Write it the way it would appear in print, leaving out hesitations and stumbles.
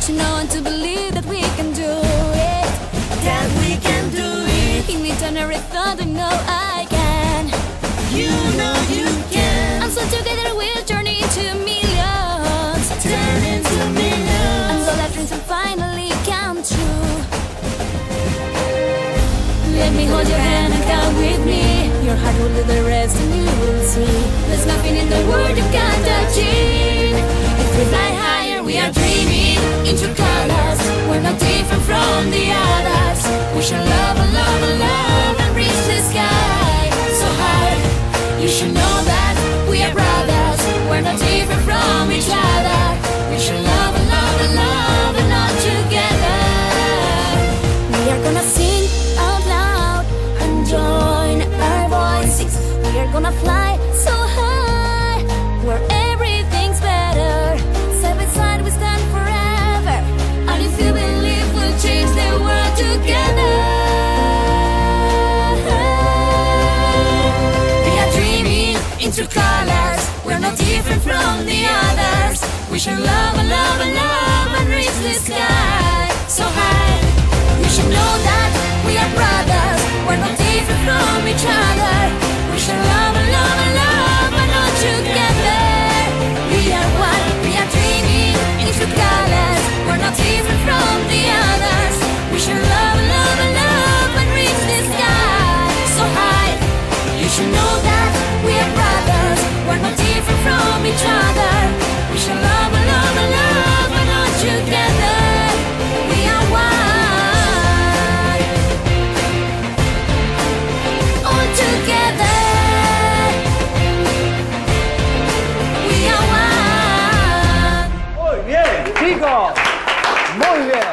to know and to believe that we can do it. That we can do it. In each and every thought I know I can. You know you can. And so together we'll journey to millions. Turn into And millions. all our dreams will finally come true. Let me hold your hand and come with me. Your heart will do the rest and you will see. There's nothing in the world you can't achieve. If we fly higher, we are dreaming into colors. We're not different from the others. We shall love and love and love and reach the sky so high. You should know that we are brothers. We're not different from each other. We shall love and love and love and all together. We are gonna sing out loud and join our voices. We are gonna fly so high where everything's better. Side by side we stand forever. And if you believe we'll change the world together. We are dreaming into colors. We're not different from the others. We shall love and love and love and reach the sky so high. You should know that we are brothers. We're not different from each other. We shall love and love and love and all together. We are one, we are dreaming into colors. We're not different from the others. We shall love and love and love and reach the sky so high. You should know that we are brothers. We're not different from each other. We shall love and love and love and all together. We are one. All together. We are one. Muy bien, chicos. Muy bien.